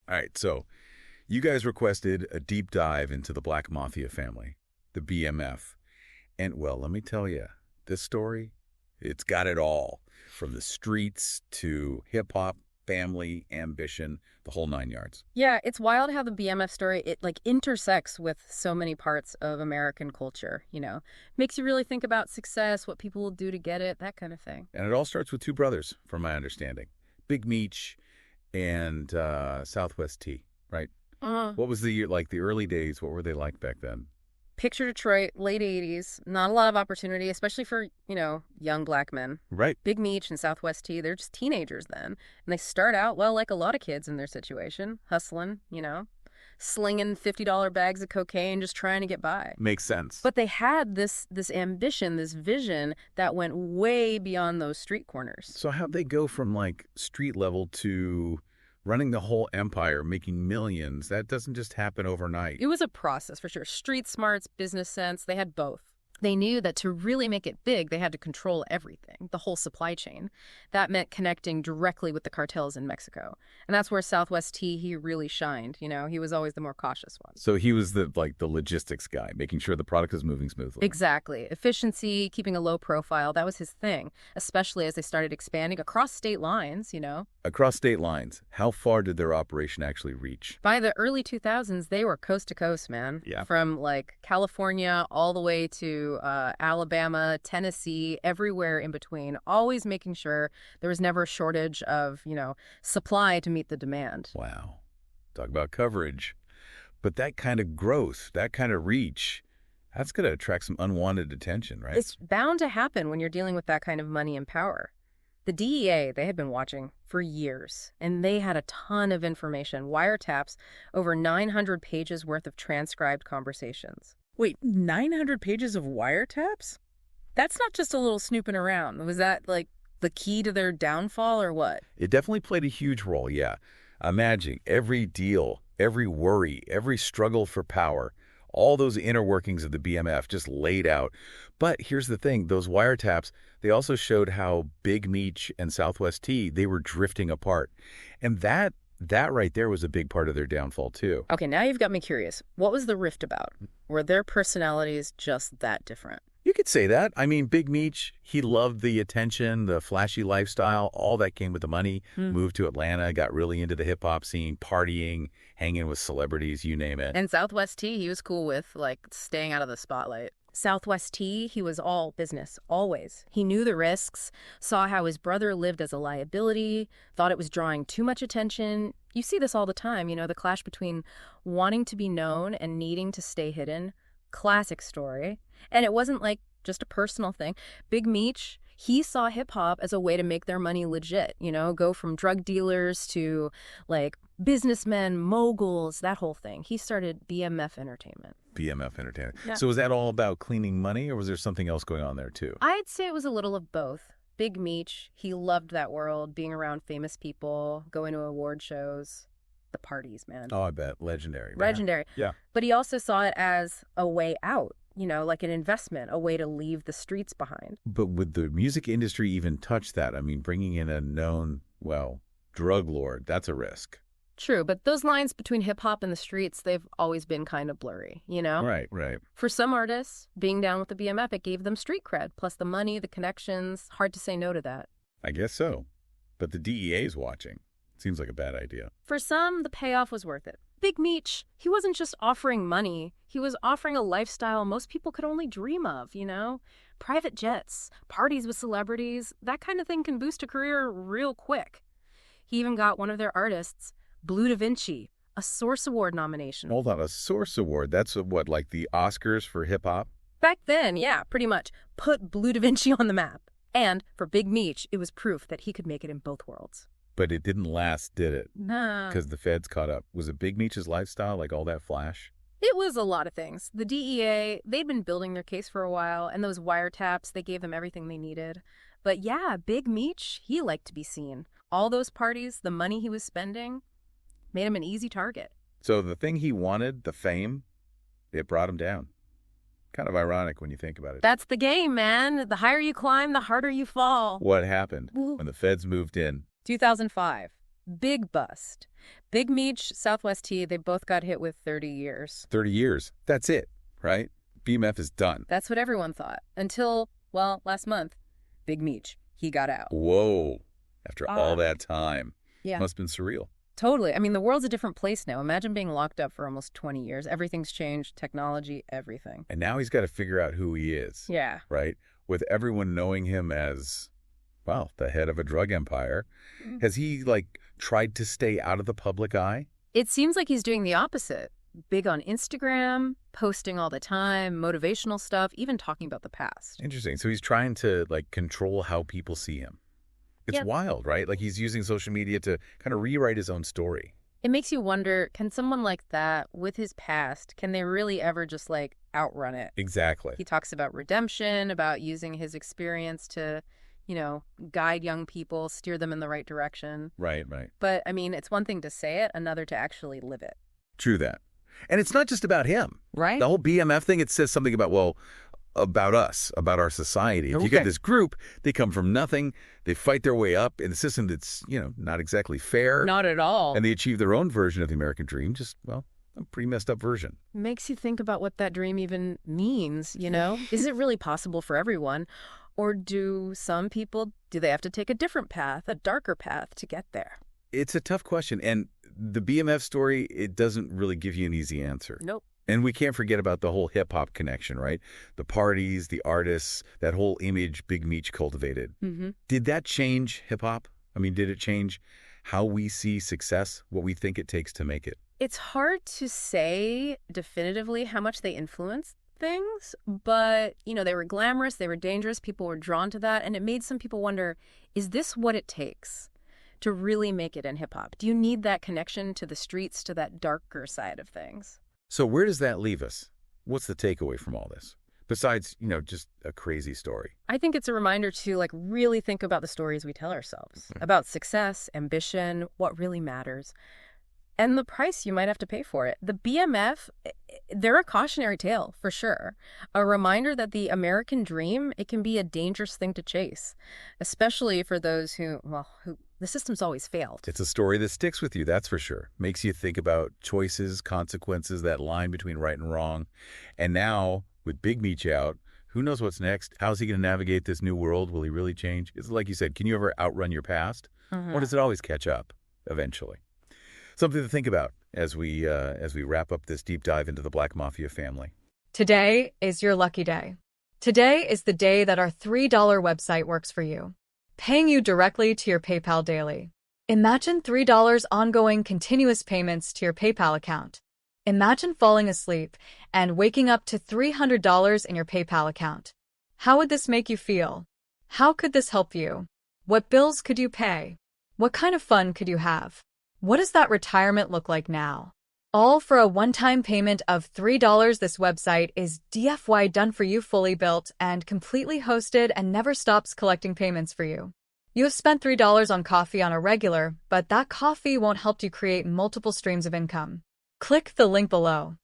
All right, so you guys requested a deep dive into the Black Mafia family, the BMF. And, well, let me tell you, this story, it's got it all. From the streets to hip-hop, family, ambition, the whole 9 yards. Yeah, it's wild how the BMF story, it like intersects with so many parts of American culture. Makes you really think about success, what people will do to get it, that kind of thing. And it all starts with two brothers, from my understanding. Big Meech and Southwest T, right? What was the year, like the early days, what were they like back then? Picture Detroit, late 80s, not a lot of opportunity, especially for, young black men. Right. Big Meech and Southwest T, they're just teenagers then. And they start out, well, like a lot of kids in their situation, hustling, slinging $50 bags of cocaine, just trying to get by. Makes sense. But they had this ambition, this vision that went way beyond those street corners. So how'd they go from like street level to running the whole empire, making millions? That doesn't just happen overnight. It was a process for sure. Street smarts, business sense, they had both. They knew that to really make it big, they had to control everything, the whole supply chain. That meant connecting directly with the cartels in Mexico. And that's where Southwest T, he really shined. He was always the more cautious one. So he was the logistics guy, making sure the product is moving smoothly. Exactly. Efficiency, keeping a low profile, that was his thing, especially as they started expanding across state lines. Across state lines, how far did their operation actually reach? By the early 2000s, they were coast to coast, man. Yeah. From like California all the way to Alabama, Tennessee, everywhere in between, always making sure there was never a shortage of, supply to meet the demand. Wow. Talk about coverage. But that kind of growth, that kind of reach, that's going to attract some unwanted attention, right? It's bound to happen when you're dealing with that kind of money and power. The DEA, they had been watching for years, and they had a ton of information, wiretaps, over 900 pages worth of transcribed conversations. Wait, 900 pages of wiretaps? That's not just a little snooping around. Was that, like, the key to their downfall or what? It definitely played a huge role, yeah. Imagine every deal, every worry, every struggle for power, all those inner workings of the BMF just laid out. But here's the thing, those wiretaps, they also showed how Big Meech and Southwest T, they were drifting apart. And that right there was a big part of their downfall, too. Okay, now you've got me curious. What was the rift about? Were their personalities just that different? You could say that. I mean, Big Meech, he loved the attention, the flashy lifestyle, all that came with the money. Moved to Atlanta, got really into the hip-hop scene, partying, hanging with celebrities, you name it. And Southwest T, he was cool with, like, staying out of the spotlight. Southwest T, he was all business, always. He knew the risks, saw how his brother lived as a liability, thought it was drawing too much attention. You see this all the time, the clash between wanting to be known and needing to stay hidden. Classic story. And it wasn't like just a personal thing. Big Meech, he saw hip-hop as a way to make their money legit, go from drug dealers to, like, businessmen, moguls, that whole thing. He started BMF Entertainment. BMF Entertainment. Yeah. So was that all about cleaning money, or was there something else going on there, too? I'd say it was a little of both. Big Meech, he loved that world, being around famous people, going to award shows, the parties, man. Oh, I bet. Legendary. Legendary. Yeah. But he also saw it as a way out, like an investment, a way to leave the streets behind. But would the music industry even touch that? I mean, bringing in a known, drug lord, that's a risk. True, but those lines between hip-hop and the streets, they've always been kind of blurry, Right. For some artists, being down with the BMF, it gave them street cred, plus the money, the connections. Hard to say no to that. I guess so. But the DEA's watching. Seems like a bad idea. For some, the payoff was worth it. Big Meech, he wasn't just offering money. He was offering a lifestyle most people could only dream of, Private jets, parties with celebrities, that kind of thing can boost a career real quick. He even got one of their artists, Blue Da Vinci, a Source Award nomination. Hold on, a Source Award? That's what, like the Oscars for hip-hop? Back then, yeah, pretty much. Put Blue Da Vinci on the map. And for Big Meech, it was proof that he could make it in both worlds. But it didn't last, did it? Nah. Because the feds caught up. Was it Big Meech's lifestyle, like all that flash? It was a lot of things. The DEA, they'd been building their case for a while, and those wiretaps, they gave them everything they needed. But yeah, Big Meech, he liked to be seen. All those parties, the money he was spending, made him an easy target. So the thing he wanted, the fame, it brought him down. Kind of ironic when you think about it. That's the game, man. The higher you climb, the harder you fall. What happened Ooh. when the feds moved in? 2005. Big bust. Big Meech, Southwest T, they both got hit with 30 years. 30 years. That's it, right? BMF is done. That's what everyone thought. Until, well, last month, Big Meech, he got out. Whoa. After all that time. Yeah. Must have been surreal. Totally. I mean, the world's a different place now. Imagine being locked up for almost 20 years. Everything's changed, technology, everything. And now he's got to figure out who he is. Yeah. Right? With everyone knowing him as, well, the head of a drug empire. Has he, tried to stay out of the public eye? It seems like he's doing the opposite. Big on Instagram, posting all the time, motivational stuff, even talking about the past. Interesting. So he's trying to, control how people see him. It's wild, right? He's using social media to kind of rewrite his own story. It makes you wonder, can someone like that, with his past, can they really ever just, outrun it? Exactly. He talks about redemption, about using his experience to, guide young people, steer them in the right direction. Right, right. But, I mean, it's one thing to say it, another to actually live it. True that. And it's not just about him. Right. The whole BMF thing, it says something about us, about our society. If you get this group, they come from nothing, they fight their way up in a system that's, not exactly fair. Not at all. And they achieve their own version of the American dream, just, a pretty messed up version. Makes you think about what that dream even means, Is it really possible for everyone? Or do some people, do they have to take a different path, a darker path to get there? It's a tough question. And the BMF story, it doesn't really give you an easy answer. Nope. And we can't forget about the whole hip-hop connection, right? The parties, the artists, that whole image Big Meech cultivated. Mm-hmm. Did that change hip-hop? I mean, did it change how we see success, what we think it takes to make it? It's hard to say definitively how much they influenced things, but, they were glamorous, they were dangerous, people were drawn to that, and it made some people wonder, is this what it takes to really make it in hip-hop? Do you need that connection to the streets, to that darker side of things? So where does that leave us? What's the takeaway from all this? Besides, just a crazy story. I think it's a reminder to really think about the stories we tell ourselves, about success, ambition, what really matters, and the price you might have to pay for it. The BMF, they're a cautionary tale, for sure. A reminder that the American dream, it can be a dangerous thing to chase, especially for those who the system's always failed. It's a story that sticks with you, that's for sure. Makes you think about choices, consequences, that line between right and wrong. And now, with Big Meech out, who knows what's next? How's he going to navigate this new world? Will he really change? It's like you said, can you ever outrun your past? Or does it always catch up eventually? Something to think about as we wrap up this deep dive into the Black Mafia family. Today is your lucky day. Today is the day that our $3 website works for you, paying you directly to your PayPal daily. Imagine $3 ongoing continuous payments to your PayPal account. Imagine falling asleep and waking up to $300 in your PayPal account. How would this make you feel? How could this help you? What bills could you pay? What kind of fun could you have? What does that retirement look like now? All for a one-time payment of $3. This website is DFY done for you, fully built and completely hosted, and never stops collecting payments for you. You have spent $3 on coffee on a regular, but that coffee won't help you create multiple streams of income. Click the link below.